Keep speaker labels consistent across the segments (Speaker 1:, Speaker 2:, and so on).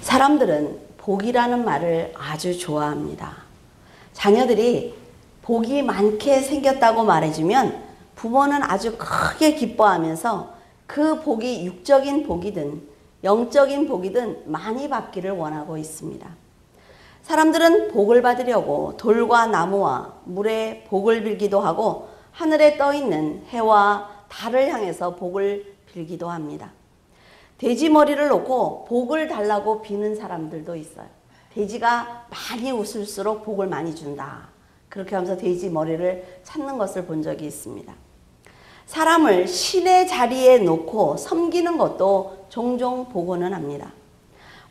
Speaker 1: 사람들은 복이라는 말을 아주 좋아합니다. 자녀들이 복이 많게 생겼다고 말해주면 부모는 아주 크게 기뻐하면서 그 복이 육적인 복이든 영적인 복이든 많이 받기를 원하고 있습니다. 사람들은 복을 받으려고 돌과 나무와 물에 복을 빌기도 하고 하늘에 떠 있는 해와 달을 향해서 복을 빌기도 합니다. 돼지 머리를 놓고 복을 달라고 비는 사람들도 있어요. 돼지가 많이 웃을수록 복을 많이 준다. 그렇게 하면서 돼지 머리를 찾는 것을 본 적이 있습니다. 사람을 신의 자리에 놓고 섬기는 것도 종종 보고는 합니다.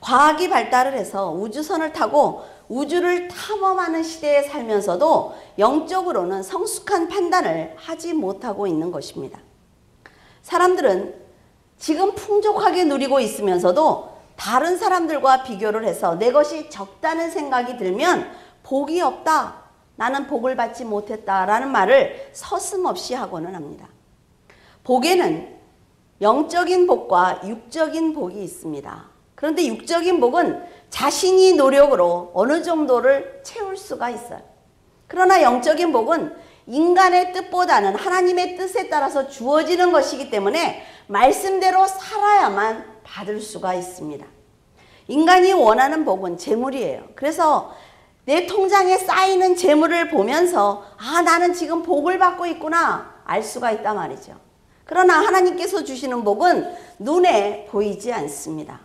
Speaker 1: 과학이 발달을 해서 우주선을 타고 우주를 탐험하는 시대에 살면서도 영적으로는 성숙한 판단을 하지 못하고 있는 것입니다. 사람들은 지금 풍족하게 누리고 있으면서도 다른 사람들과 비교를 해서 내 것이 적다는 생각이 들면 복이 없다, 나는 복을 받지 못했다 라는 말을 서슴없이 하고는 합니다. 복에는 영적인 복과 육적인 복이 있습니다. 그런데 육적인 복은 자신이 노력으로 어느 정도를 채울 수가 있어요. 그러나 영적인 복은 인간의 뜻보다는 하나님의 뜻에 따라서 주어지는 것이기 때문에 말씀대로 살아야만 받을 수가 있습니다. 인간이 원하는 복은 재물이에요. 그래서 내 통장에 쌓이는 재물을 보면서 나는 지금 복을 받고 있구나 알 수가 있단 말이죠. 그러나 하나님께서 주시는 복은 눈에 보이지 않습니다.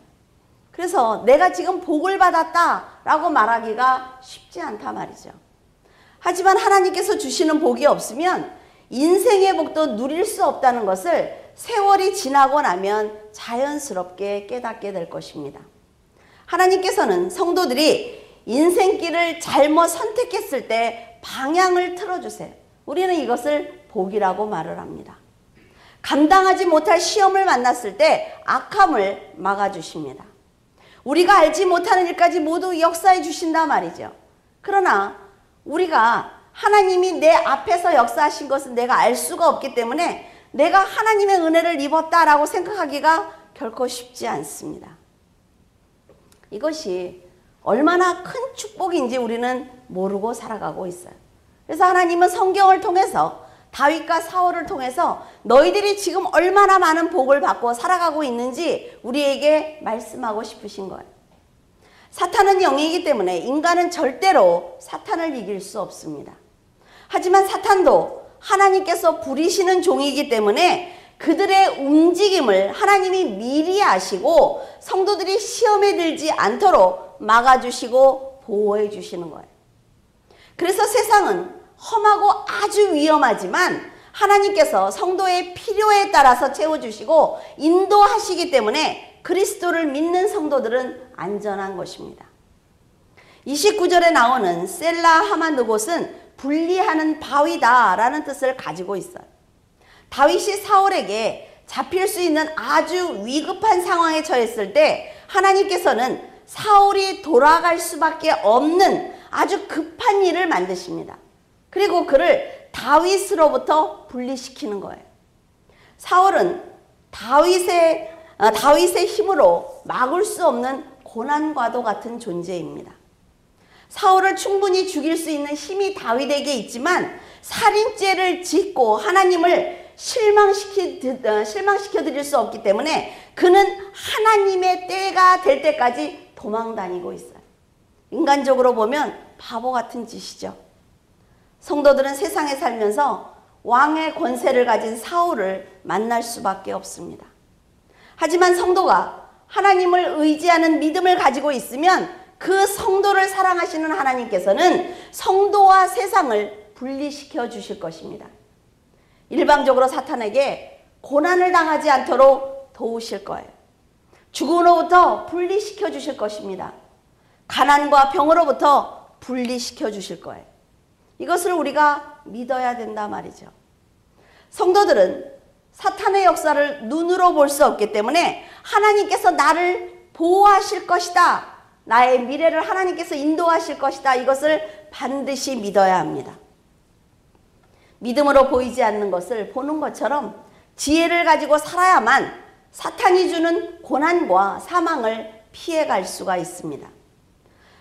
Speaker 1: 그래서 내가 지금 복을 받았다라고 말하기가 쉽지 않단 말이죠. 하지만 하나님께서 주시는 복이 없으면 인생의 복도 누릴 수 없다는 것을 세월이 지나고 나면 자연스럽게 깨닫게 될 것입니다. 하나님께서는 성도들이 인생길을 잘못 선택했을 때 방향을 틀어주세요. 우리는 이것을 복이라고 말을 합니다. 감당하지 못할 시험을 만났을 때 악함을 막아주십니다. 우리가 알지 못하는 일까지 모두 역사해 주신단 말이죠. 그러나 우리가 하나님이 내 앞에서 역사하신 것은 내가 알 수가 없기 때문에 내가 하나님의 은혜를 입었다라고 생각하기가 결코 쉽지 않습니다. 이것이 얼마나 큰 축복인지 우리는 모르고 살아가고 있어요. 그래서 하나님은 성경을 통해서 다윗과 사울을 통해서 너희들이 지금 얼마나 많은 복을 받고 살아가고 있는지 우리에게 말씀하고 싶으신 거예요. 사탄은 영이기 때문에 인간은 절대로 사탄을 이길 수 없습니다. 하지만 사탄도 하나님께서 부리시는 종이기 때문에 그들의 움직임을 하나님이 미리 아시고 성도들이 시험에 들지 않도록 막아주시고 보호해 주시는 거예요. 그래서 세상은 험하고 아주 위험하지만 하나님께서 성도의 필요에 따라서 채워주시고 인도하시기 때문에 그리스도를 믿는 성도들은 안전한 것입니다. 29절에 나오는 셀라 하마느곳은 분리하는 바위다 라는 뜻을 가지고 있어요. 다윗이 사울에게 잡힐 수 있는 아주 위급한 상황에 처했을 때 하나님께서는 사울이 돌아갈 수밖에 없는 아주 급한 일을 만드십니다. 그리고 그를 다윗으로부터 분리시키는 거예요. 사울은 다윗의 힘으로 막을 수 없는 고난과도 같은 존재입니다. 사울을 충분히 죽일 수 있는 힘이 다윗에게 있지만 살인죄를 짓고 하나님을 실망시켜 드릴 수 없기 때문에 그는 하나님의 때가 될 때까지 도망 다니고 있어요. 인간적으로 보면 바보 같은 짓이죠. 성도들은 세상에 살면서 왕의 권세를 가진 사울을 만날 수밖에 없습니다. 하지만 성도가 하나님을 의지하는 믿음을 가지고 있으면 그 성도를 사랑하시는 하나님께서는 성도와 세상을 분리시켜 주실 것입니다. 일방적으로 사탄에게 고난을 당하지 않도록 도우실 거예요. 죽음으로부터 분리시켜 주실 것입니다. 가난과 병으로부터 분리시켜 주실 거예요. 이것을 우리가 믿어야 된다 말이죠. 성도들은 사탄의 역사를 눈으로 볼 수 없기 때문에 하나님께서 나를 보호하실 것이다. 나의 미래를 하나님께서 인도하실 것이다. 이것을 반드시 믿어야 합니다. 믿음으로 보이지 않는 것을 보는 것처럼 지혜를 가지고 살아야만 사탄이 주는 고난과 사망을 피해갈 수가 있습니다.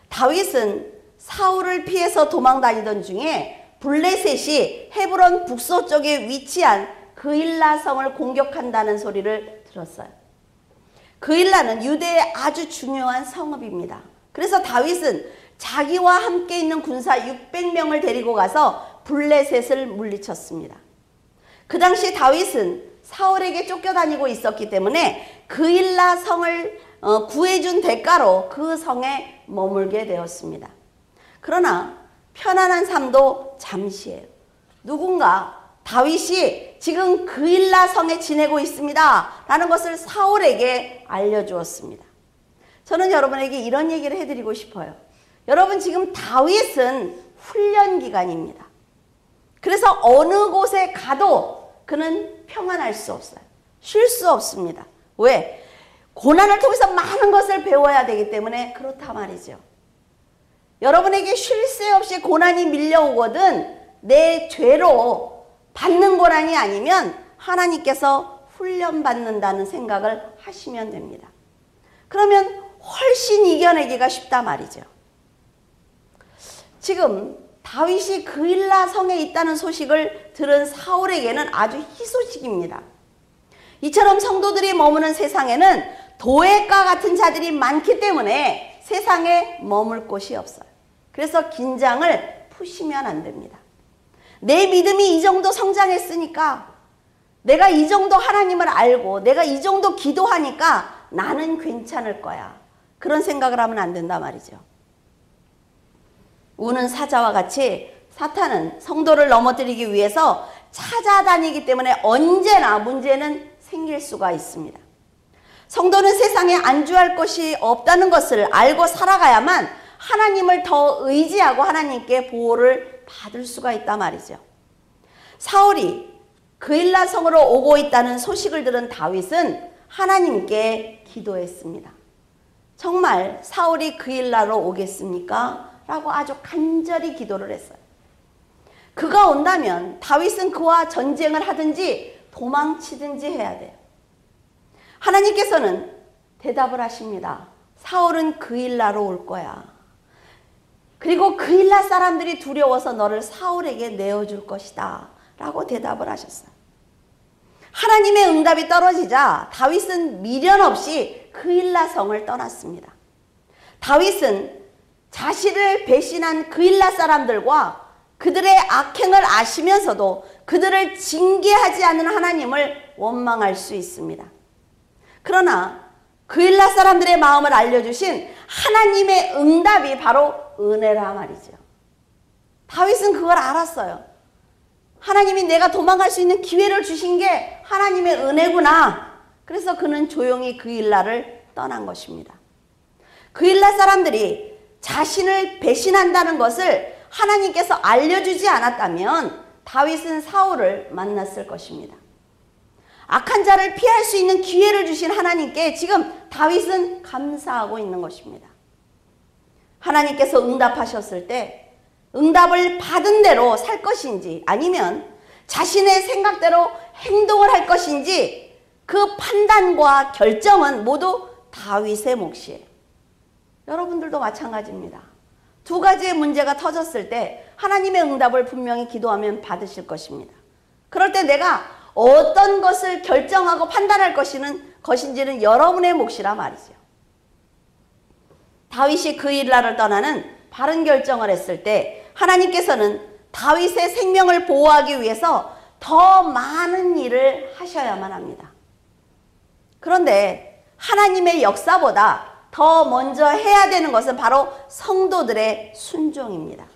Speaker 1: 다윗은 사울을 피해서 도망다니던 중에 블레셋이 헤브론 북서쪽에 위치한 그일라 성을 공격한다는 소리를 들었어요. 그일라는 유대의 아주 중요한 성읍입니다. 그래서 다윗은 자기와 함께 있는 군사 600명을 데리고 가서 블레셋을 물리쳤습니다. 그 당시 다윗은 사울에게 쫓겨다니고 있었기 때문에 그일라 성을 구해준 대가로 그 성에 머물게 되었습니다. 그러나 편안한 삶도 잠시예요. 누군가 다윗이 지금 그일라 성에 지내고 있습니다 라는 것을 사울에게 알려주었습니다. 저는 여러분에게 이런 얘기를 해드리고 싶어요. 여러분, 지금 다윗은 훈련 기간입니다. 그래서 어느 곳에 가도 그는 평안할 수 없어요. 쉴 수 없습니다. 왜? 고난을 통해서 많은 것을 배워야 되기 때문에 그렇다 말이죠. 여러분에게 쉴 새 없이 고난이 밀려오거든 내 죄로 받는 고난이 아니면 하나님께서 훈련받는다는 생각을 하시면 됩니다. 그러면 훨씬 이겨내기가 쉽다 말이죠. 지금 다윗이 그일라 성에 있다는 소식을 들은 사울에게는 아주 희소식입니다. 이처럼 성도들이 머무는 세상에는 도액과 같은 자들이 많기 때문에 세상에 머물 곳이 없어요. 그래서 긴장을 푸시면 안 됩니다. 내 믿음이 이 정도 성장했으니까, 내가 이 정도 하나님을 알고 내가 이 정도 기도하니까 나는 괜찮을 거야, 그런 생각을 하면 안 된다 말이죠. 우는 사자와 같이 사탄은 성도를 넘어뜨리기 위해서 찾아다니기 때문에 언제나 문제는 생길 수가 있습니다. 성도는 세상에 안주할 것이 없다는 것을 알고 살아가야만 하나님을 더 의지하고 하나님께 보호를 받을 수가 있단 말이죠. 사울이 그일라 성으로 오고 있다는 소식을 들은 다윗은 하나님께 기도했습니다. 정말 사울이 그일라로 오겠습니까? 라고 아주 간절히 기도를 했어요. 그가 온다면 다윗은 그와 전쟁을 하든지 도망치든지 해야 돼요. 하나님께서는 대답을 하십니다. 사울은 그일라로 올 거야. 그리고 그일라 사람들이 두려워서 너를 사울에게 내어줄 것이다 라고 대답을 하셨어요. 하나님의 응답이 떨어지자 다윗은 미련 없이 그일라 성을 떠났습니다. 다윗은 자신을 배신한 그일라 사람들과 그들의 악행을 아시면서도 그들을 징계하지 않는 하나님을 원망할 수 있습니다. 그러나 그일라 사람들의 마음을 알려주신 하나님의 응답이 바로 은혜라 말이죠. 다윗은 그걸 알았어요. 하나님이 내가 도망갈 수 있는 기회를 주신 게 하나님의 은혜구나. 그래서 그는 조용히 그일라를 떠난 것입니다. 그일라 사람들이 자신을 배신한다는 것을 하나님께서 알려주지 않았다면 다윗은 사울을 만났을 것입니다. 악한 자를 피할 수 있는 기회를 주신 하나님께 지금 다윗은 감사하고 있는 것입니다. 하나님께서 응답하셨을 때 응답을 받은 대로 살 것인지 아니면 자신의 생각대로 행동을 할 것인지 그 판단과 결정은 모두 다윗의 몫이에요. 여러분들도 마찬가지입니다. 두 가지의 문제가 터졌을 때 하나님의 응답을 분명히 기도하면 받으실 것입니다. 그럴 때 내가 어떤 것을 결정하고 판단할 것인지는 여러분의 몫이라 말이죠. 다윗이 그일라를 떠나는 바른 결정을 했을 때 하나님께서는 다윗의 생명을 보호하기 위해서 더 많은 일을 하셔야만 합니다. 그런데 하나님의 역사보다 더 먼저 해야 되는 것은 바로 성도들의 순종입니다.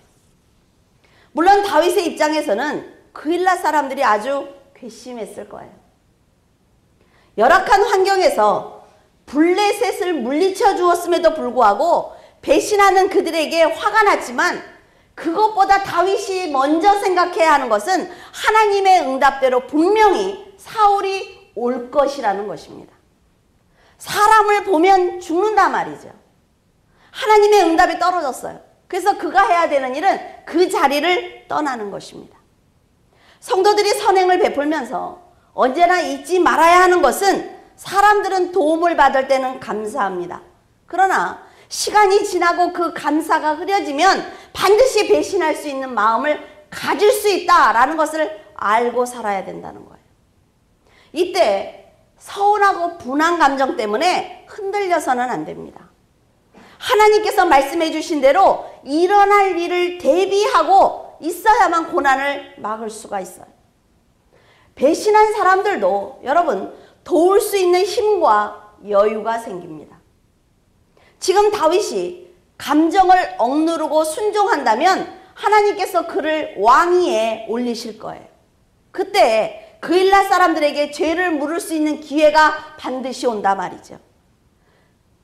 Speaker 1: 물론 다윗의 입장에서는 그일라 사람들이 아주 괘씸했을 거예요. 열악한 환경에서 블레셋을 물리쳐 주었음에도 불구하고 배신하는 그들에게 화가 났지만 그것보다 다윗이 먼저 생각해야 하는 것은 하나님의 응답대로 분명히 사울이 올 것이라는 것입니다. 사람을 보면 죽는단 말이죠. 하나님의 응답이 떨어졌어요. 그래서 그가 해야 되는 일은 그 자리를 떠나는 것입니다. 성도들이 선행을 베풀면서 언제나 잊지 말아야 하는 것은 사람들은 도움을 받을 때는 감사합니다. 그러나 시간이 지나고 그 감사가 흐려지면 반드시 배신할 수 있는 마음을 가질 수 있다라는 것을 알고 살아야 된다는 거예요. 이때 서운하고 분한 감정 때문에 흔들려서는 안 됩니다. 하나님께서 말씀해 주신 대로 일어날 일을 대비하고 있어야만 고난을 막을 수가 있어요. 배신한 사람들도 여러분 도울 수 있는 힘과 여유가 생깁니다. 지금 다윗이 감정을 억누르고 순종한다면 하나님께서 그를 왕위에 올리실 거예요. 그때 그일라 사람들에게 죄를 물을 수 있는 기회가 반드시 온다 말이죠.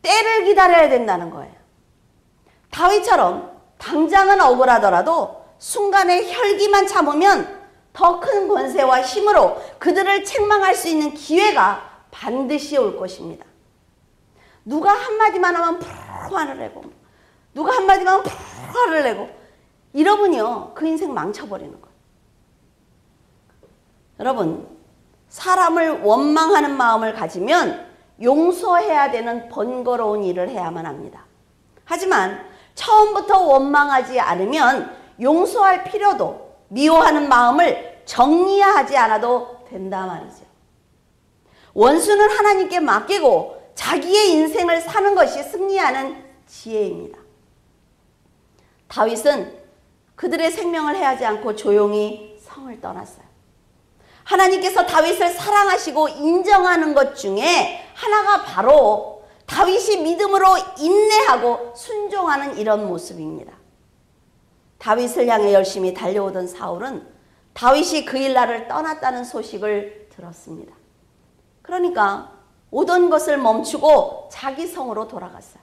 Speaker 1: 때를 기다려야 된다는 거예요. 다윗처럼 당장은 억울하더라도 순간의 혈기만 참으면 더 큰 권세와 힘으로 그들을 책망할 수 있는 기회가 반드시 올 것입니다. 누가 한마디만 하면 푹 화를 내고, 누가 한마디만 하면 푹 화를 내고, 이러면요 그 인생 망쳐버리는 거예요. 여러분, 사람을 원망하는 마음을 가지면 용서해야 되는 번거로운 일을 해야만 합니다. 하지만 처음부터 원망하지 않으면 용서할 필요도, 미워하는 마음을 정리하지 않아도 된다 말이죠. 원수는 하나님께 맡기고 자기의 인생을 사는 것이 승리하는 지혜입니다. 다윗은 그들의 생명을 해하지 않고 조용히 성을 떠났어요. 하나님께서 다윗을 사랑하시고 인정하는 것 중에 하나가 바로 다윗이 믿음으로 인내하고 순종하는 이런 모습입니다. 다윗을 향해 열심히 달려오던 사울은 다윗이 그일라를 떠났다는 소식을 들었습니다. 그러니까 오던 것을 멈추고 자기 성으로 돌아갔어요.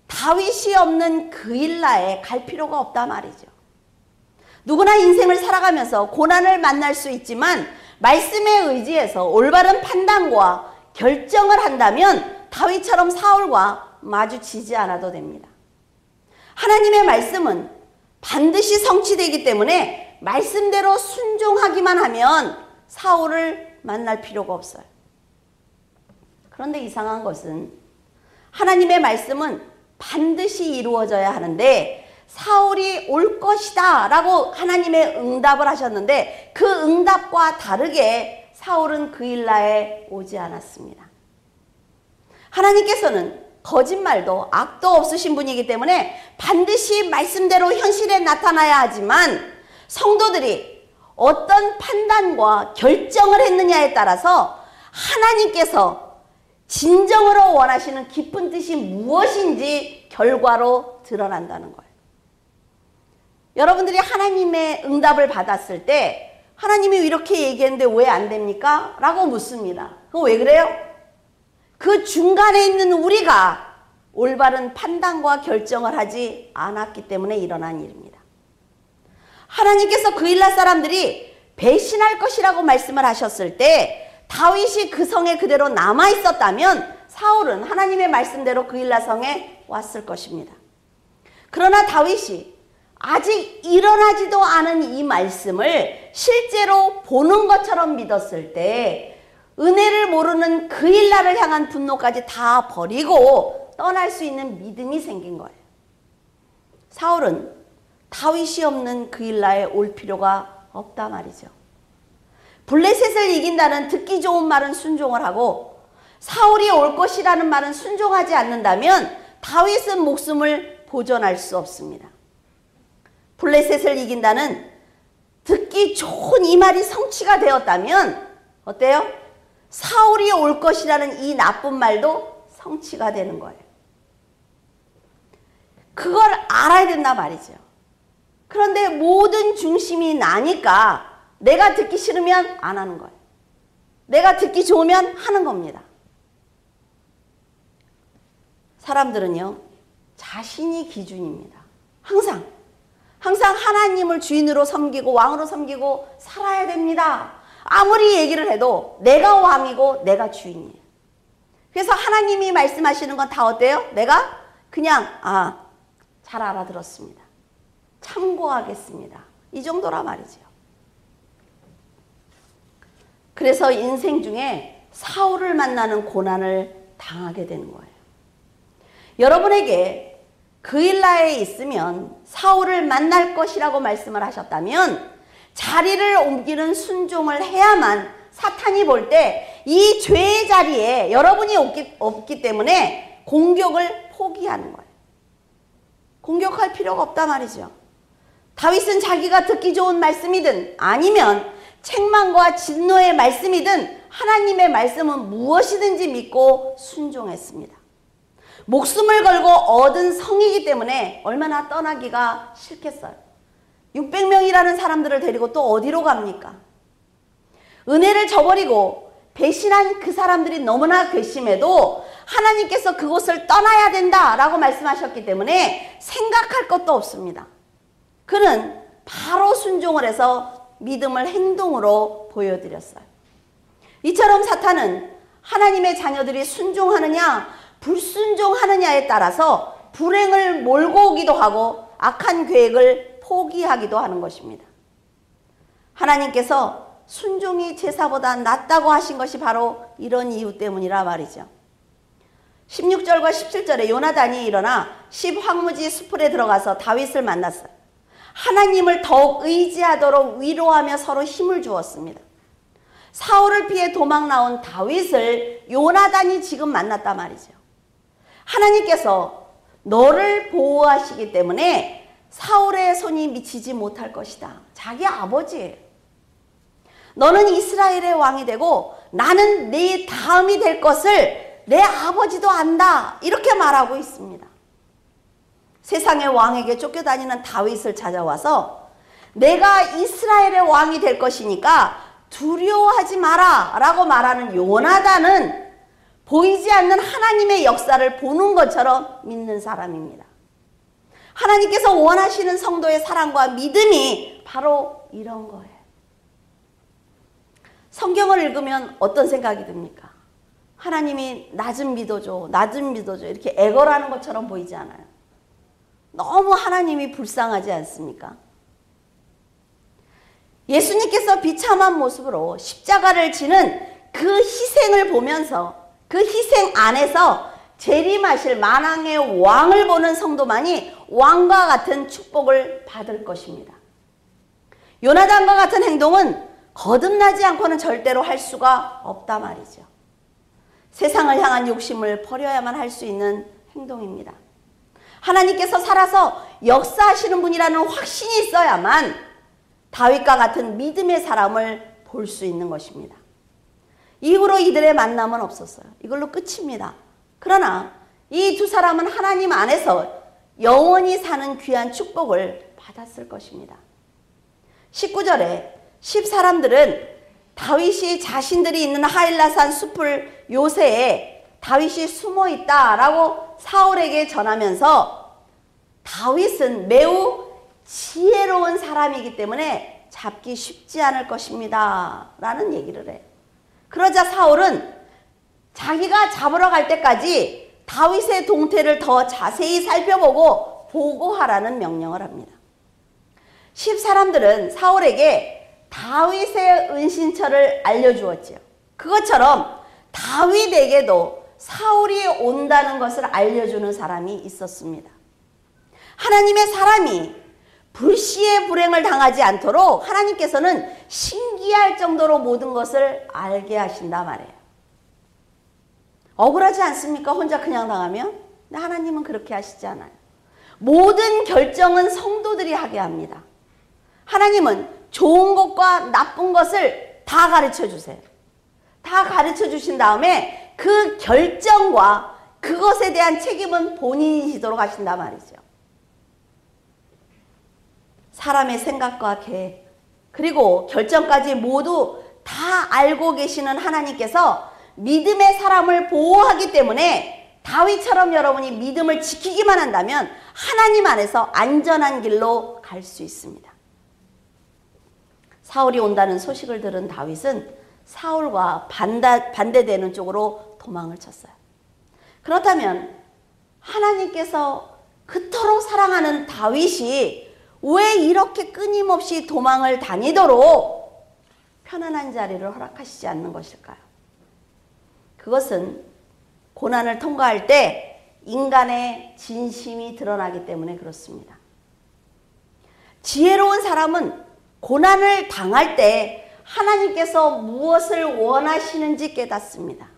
Speaker 1: 다윗이 없는 그일라에 갈 필요가 없다 말이죠. 누구나 인생을 살아가면서 고난을 만날 수 있지만 말씀에 의지해서 올바른 판단과 결정을 한다면 다윗처럼 사울과 마주치지 않아도 됩니다. 하나님의 말씀은 반드시 성취되기 때문에 말씀대로 순종하기만 하면 사울을 만날 필요가 없어요. 그런데 이상한 것은 하나님의 말씀은 반드시 이루어져야 하는데 사울이 올 것이다 라고 하나님의 응답을 하셨는데 그 응답과 다르게 사울은 그일라에 오지 않았습니다. 하나님께서는 거짓말도 악도 없으신 분이기 때문에 반드시 말씀대로 현실에 나타나야 하지만 성도들이 어떤 판단과 결정을 했느냐에 따라서 하나님께서 진정으로 원하시는 깊은 뜻이 무엇인지 결과로 드러난다는 거예요. 여러분들이 하나님의 응답을 받았을 때 하나님이 이렇게 얘기했는데 왜 안 됩니까? 라고 묻습니다. 그거 왜 그래요? 그 중간에 있는 우리가 올바른 판단과 결정을 하지 않았기 때문에 일어난 일입니다. 하나님께서 그일라 사람들이 배신할 것이라고 말씀을 하셨을 때 다윗이 그 성에 그대로 남아 있었다면 사울은 하나님의 말씀대로 그일라 성에 왔을 것입니다. 그러나 다윗이 아직 일어나지도 않은 이 말씀을 실제로 보는 것처럼 믿었을 때 은혜를 모르는 그일라를 향한 분노까지 다 버리고 떠날 수 있는 믿음이 생긴 거예요. 사울은 다윗이 없는 그일라에 올 필요가 없다 말이죠. 블레셋을 이긴다는 듣기 좋은 말은 순종을 하고 사울이 올 것이라는 말은 순종하지 않는다면 다윗은 목숨을 보존할 수 없습니다. 블레셋을 이긴다는 듣기 좋은 이 말이 성취가 되었다면 어때요? 사울이 올 것이라는 이 나쁜 말도 성취가 되는 거예요. 그걸 알아야 된다 말이죠. 그런데 모든 중심이 나니까 내가 듣기 싫으면 안 하는 거예요. 내가 듣기 좋으면 하는 겁니다. 사람들은요, 자신이 기준입니다. 항상 하나님을 주인으로 섬기고 왕으로 섬기고 살아야 됩니다. 아무리 얘기를 해도 내가 왕이고 내가 주인이에요. 그래서 하나님이 말씀하시는 건 다 어때요? 내가 그냥 잘 알아들었습니다. 참고하겠습니다. 이 정도라 말이죠. 그래서 인생 중에 사울을 만나는 고난을 당하게 되는 거예요. 여러분에게 그일라에 있으면 사울을 만날 것이라고 말씀을 하셨다면 자리를 옮기는 순종을 해야만 사탄이 볼 때 이 죄의 자리에 여러분이 없기 때문에 공격을 포기하는 거예요. 공격할 필요가 없단 말이죠. 다윗은 자기가 듣기 좋은 말씀이든 아니면 책망과 진노의 말씀이든 하나님의 말씀은 무엇이든지 믿고 순종했습니다. 목숨을 걸고 얻은 성이기 때문에 얼마나 떠나기가 싫겠어요. 600명이라는 사람들을 데리고 또 어디로 갑니까? 은혜를 저버리고 배신한 그 사람들이 너무나 괘씸해도 하나님께서 그곳을 떠나야 된다라고 말씀하셨기 때문에 생각할 것도 없습니다. 그는 바로 순종을 해서 믿음을 행동으로 보여드렸어요. 이처럼 사탄은 하나님의 자녀들이 순종하느냐 불순종하느냐에 따라서 불행을 몰고 오기도 하고 악한 계획을 포기하기도 하는 것입니다. 하나님께서 순종이 제사보다 낫다고 하신 것이 바로 이런 이유 때문이라 말이죠. 16절과 17절에 요나단이 일어나 십황무지 숲에 들어가서 다윗을 만났어요. 하나님을 더욱 의지하도록 위로하며 서로 힘을 주었습니다. 사울을 피해 도망 나온 다윗을 요나단이 지금 만났단 말이죠. 하나님께서 너를 보호하시기 때문에 사울의 손이 미치지 못할 것이다. 자기 아버지예요. 너는 이스라엘의 왕이 되고 나는 네 다음이 될 것을 내 아버지도 안다. 이렇게 말하고 있습니다. 세상의 왕에게 쫓겨다니는 다윗을 찾아와서 내가 이스라엘의 왕이 될 것이니까 두려워하지 마라 라고 말하는 요나단은 보이지 않는 하나님의 역사를 보는 것처럼 믿는 사람입니다. 하나님께서 원하시는 성도의 사랑과 믿음이 바로 이런 거예요. 성경을 읽으면 어떤 생각이 듭니까? 하나님이 나 좀 믿어줘, 나 좀 믿어줘 이렇게 애걸하는 것처럼 보이지 않아요? 너무 하나님이 불쌍하지 않습니까? 예수님께서 비참한 모습으로 십자가를 지는 그 희생을 보면서 그 희생 안에서 재림하실 만왕의 왕을 보는 성도만이 왕과 같은 축복을 받을 것입니다. 요나단과 같은 행동은 거듭나지 않고는 절대로 할 수가 없다 말이죠. 세상을 향한 욕심을 버려야만 할 수 있는 행동입니다. 하나님께서 살아서 역사하시는 분이라는 확신이 있어야만 다윗과 같은 믿음의 사람을 볼 수 있는 것입니다. 이후로 이들의 만남은 없었어요. 이걸로 끝입니다. 그러나 이 두 사람은 하나님 안에서 영원히 사는 귀한 축복을 받았을 것입니다. 19절에 10사람들은 다윗이 자신들이 있는 하일라산 숲을 요새에 다윗이 숨어 있다라고 사울에게 전하면서 다윗은 매우 지혜로운 사람이기 때문에 잡기 쉽지 않을 것입니다 라는 얘기를 해요. 그러자 사울은 자기가 잡으러 갈 때까지 다윗의 동태를 더 자세히 살펴보고 보고하라는 명령을 합니다. 10사람들은 사울에게 다윗의 은신처를 알려주었지요. 그것처럼 다윗에게도 사울이 온다는 것을 알려주는 사람이 있었습니다. 하나님의 사람이 불시에 불행을 당하지 않도록 하나님께서는 신기할 정도로 모든 것을 알게 하신다 말이에요. 억울하지 않습니까? 혼자 그냥 당하면? 근데 하나님은 그렇게 하시지 않아요. 모든 결정은 성도들이 하게 합니다. 하나님은 좋은 것과 나쁜 것을 다 가르쳐 주세요. 다 가르쳐 주신 다음에 그 결정과 그것에 대한 책임은 본인이 지도록 하신단 말이죠. 사람의 생각과 계획 그리고 결정까지 모두 다 알고 계시는 하나님께서 믿음의 사람을 보호하기 때문에 다윗처럼 여러분이 믿음을 지키기만 한다면 하나님 안에서 안전한 길로 갈 수 있습니다. 사울이 온다는 소식을 들은 다윗은 사울과 반대되는 쪽으로 도망을 쳤어요. 그렇다면 하나님께서 그토록 사랑하는 다윗이 왜 이렇게 끊임없이 도망을 다니도록 편안한 자리를 허락하시지 않는 것일까요? 그것은 고난을 통과할 때 인간의 진심이 드러나기 때문에 그렇습니다. 지혜로운 사람은 고난을 당할 때 하나님께서 무엇을 원하시는지 깨닫습니다.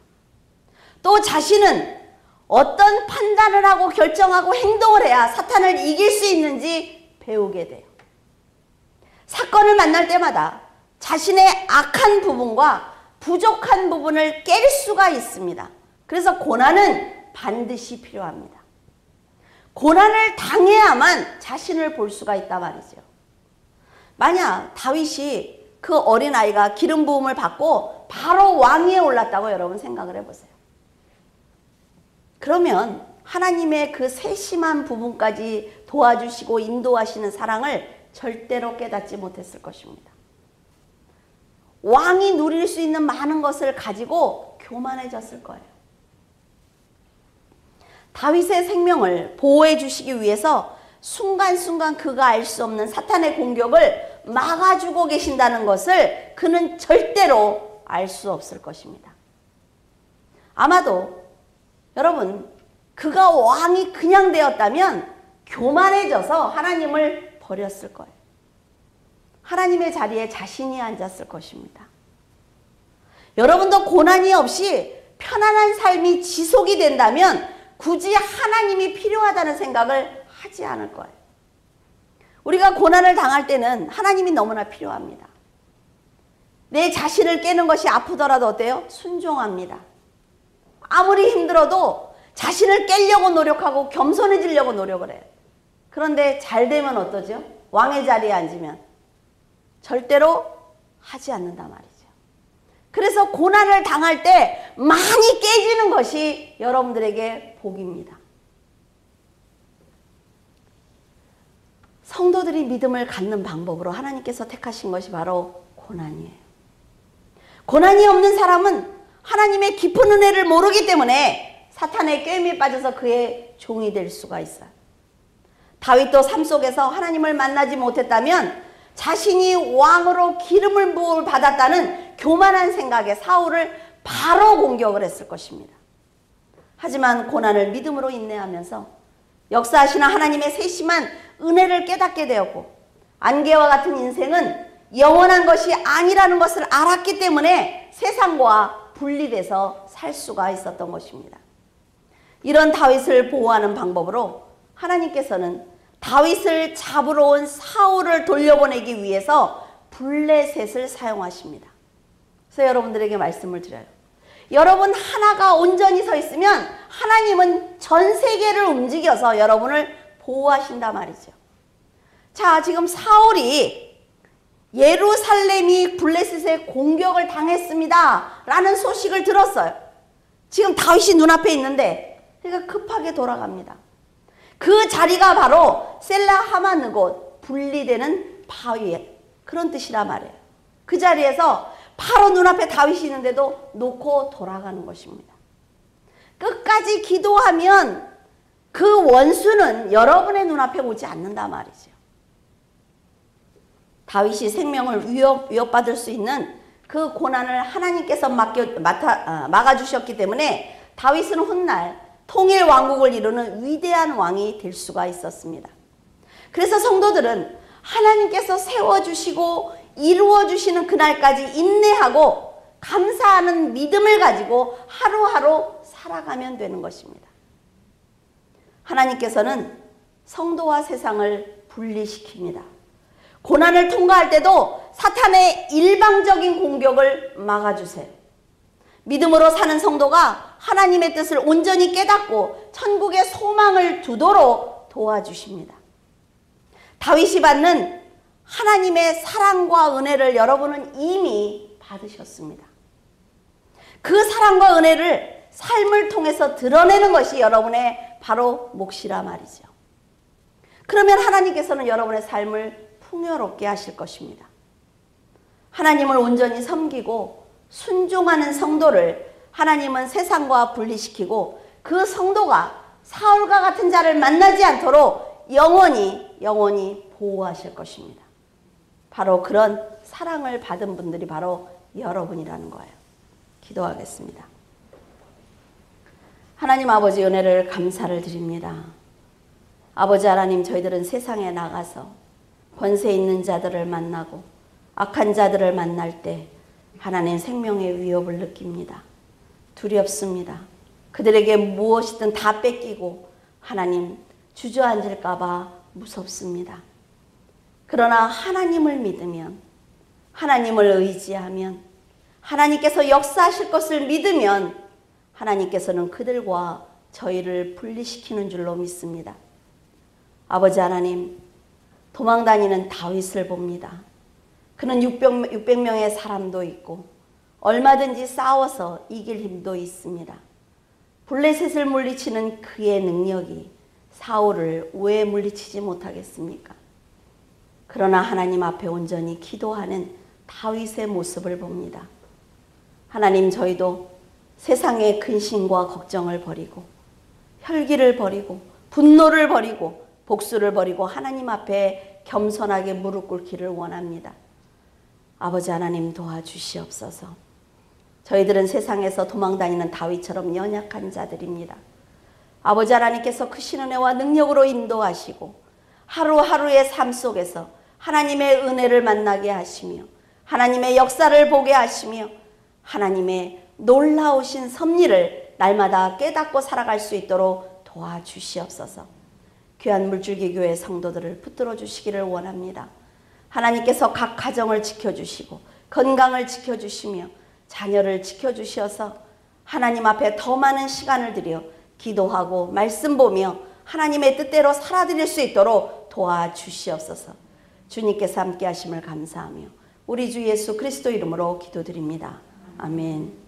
Speaker 1: 또 자신은 어떤 판단을 하고 결정하고 행동을 해야 사탄을 이길 수 있는지 배우게 돼요. 사건을 만날 때마다 자신의 악한 부분과 부족한 부분을 깰 수가 있습니다. 그래서 고난은 반드시 필요합니다. 고난을 당해야만 자신을 볼 수가 있단 말이죠. 만약 다윗이 그 어린아이가 기름 부음을 받고 바로 왕위에 올랐다고 여러분 생각을 해보세요. 그러면 하나님의 그 세심한 부분까지 도와주시고 인도하시는 사랑을 절대로 깨닫지 못했을 것입니다. 왕이 누릴 수 있는 많은 것을 가지고 교만해졌을 거예요. 다윗의 생명을 보호해 주시기 위해서 순간순간 그가 알 수 없는 사탄의 공격을 막아주고 계신다는 것을 그는 절대로 알 수 없을 것입니다. 아마도 여러분, 그가 왕이 그냥 되었다면 교만해져서 하나님을 버렸을 거예요. 하나님의 자리에 자신이 앉았을 것입니다. 여러분도 고난이 없이 편안한 삶이 지속이 된다면 굳이 하나님이 필요하다는 생각을 하지 않을 거예요. 우리가 고난을 당할 때는 하나님이 너무나 필요합니다. 내 자신을 깨는 것이 아프더라도 어때요? 순종합니다. 아무리 힘들어도 자신을 깨려고 노력하고 겸손해지려고 노력을 해요. 그런데 잘 되면 어떠죠? 왕의 자리에 앉으면 절대로 하지 않는단 말이죠. 그래서 고난을 당할 때 많이 깨지는 것이 여러분들에게 복입니다. 성도들이 믿음을 갖는 방법으로 하나님께서 택하신 것이 바로 고난이에요. 고난이 없는 사람은 하나님의 깊은 은혜를 모르기 때문에 사탄의 꾀임에 빠져서 그의 종이 될 수가 있어요. 다윗도 삶 속에서 하나님을 만나지 못했다면 자신이 왕으로 기름을 부음을 받았다는 교만한 생각에 사울을 바로 공격을 했을 것입니다. 하지만 고난을 믿음으로 인내하면서 역사하시는 하나님의 세심한 은혜를 깨닫게 되었고 안개와 같은 인생은 영원한 것이 아니라는 것을 알았기 때문에 세상과 분리돼서 살 수가 있었던 것입니다. 이런 다윗을 보호하는 방법으로 하나님께서는 다윗을 잡으러 온 사울을 돌려보내기 위해서 블레셋을 사용하십니다. 그래서 여러분들에게 말씀을 드려요. 여러분 하나가 온전히 서 있으면 하나님은 전 세계를 움직여서 여러분을 보호하신단 말이죠. 자, 지금 사울이 예루살렘이 블레셋의 공격을 당했습니다 라는 소식을 들었어요. 지금 다윗이 눈앞에 있는데 그러니까 급하게 돌아갑니다. 그 자리가 바로 셀라 하마느곳, 분리되는 바위, 그런 뜻이라 말이에요. 그 자리에서 바로 눈앞에 다윗이 있는데도 놓고 돌아가는 것입니다. 끝까지 기도하면 그 원수는 여러분의 눈앞에 오지 않는단 말이죠. 다윗이 생명을 위협받을 수 있는 그 고난을 하나님께서 막아주셨기 때문에 다윗은 훗날 통일 왕국을 이루는 위대한 왕이 될 수가 있었습니다. 그래서 성도들은 하나님께서 세워주시고 이루어주시는 그날까지 인내하고 감사하는 믿음을 가지고 하루하루 살아가면 되는 것입니다. 하나님께서는 성도와 세상을 분리시킵니다. 고난을 통과할 때도 사탄의 일방적인 공격을 막아주세요. 믿음으로 사는 성도가 하나님의 뜻을 온전히 깨닫고 천국의 소망을 두도록 도와주십니다. 다윗이 받는 하나님의 사랑과 은혜를 여러분은 이미 받으셨습니다. 그 사랑과 은혜를 삶을 통해서 드러내는 것이 여러분의 바로 몫이라 말이죠. 그러면 하나님께서는 여러분의 삶을 풍요롭게 하실 것입니다. 하나님을 온전히 섬기고 순종하는 성도를 하나님은 세상과 분리시키고 그 성도가 사울과 같은 자를 만나지 않도록 영원히 보호하실 것입니다. 바로 그런 사랑을 받은 분들이 바로 여러분이라는 거예요. 기도하겠습니다. 하나님 아버지 은혜를 감사를 드립니다. 아버지 하나님, 저희들은 세상에 나가서 권세 있는 자들을 만나고 악한 자들을 만날 때 하나님 생명의 위협을 느낍니다. 두렵습니다. 그들에게 무엇이든 다 뺏기고 하나님 주저앉을까 봐 무섭습니다. 그러나 하나님을 믿으면, 하나님을 의지하면, 하나님께서 역사하실 것을 믿으면 하나님께서는 그들과 저희를 분리시키는 줄로 믿습니다. 아버지 하나님, 도망다니는 다윗을 봅니다. 그는 600명의 사람도 있고 얼마든지 싸워서 이길 힘도 있습니다. 블레셋을 물리치는 그의 능력이 사울을 왜 물리치지 못하겠습니까? 그러나 하나님 앞에 온전히 기도하는 다윗의 모습을 봅니다. 하나님, 저희도 세상의 근심과 걱정을 버리고 혈기를 버리고 분노를 버리고 복수를 버리고 하나님 앞에 겸손하게 무릎 꿇기를 원합니다. 아버지 하나님, 도와주시옵소서. 저희들은 세상에서 도망다니는 다윗처럼 연약한 자들입니다. 아버지 하나님께서 크신 은혜와 능력으로 인도하시고 하루하루의 삶 속에서 하나님의 은혜를 만나게 하시며 하나님의 역사를 보게 하시며 하나님의 놀라우신 섭리를 날마다 깨닫고 살아갈 수 있도록 도와주시옵소서. 귀한 물줄기 교회 성도들을 붙들어 주시기를 원합니다. 하나님께서 각 가정을 지켜주시고 건강을 지켜주시며 자녀를 지켜주셔서 하나님 앞에 더 많은 시간을 들여 기도하고 말씀 보며 하나님의 뜻대로 살아드릴 수 있도록 도와주시옵소서. 주님께서 함께 하심을 감사하며 우리 주 예수 그리스도 이름으로 기도드립니다. 아멘.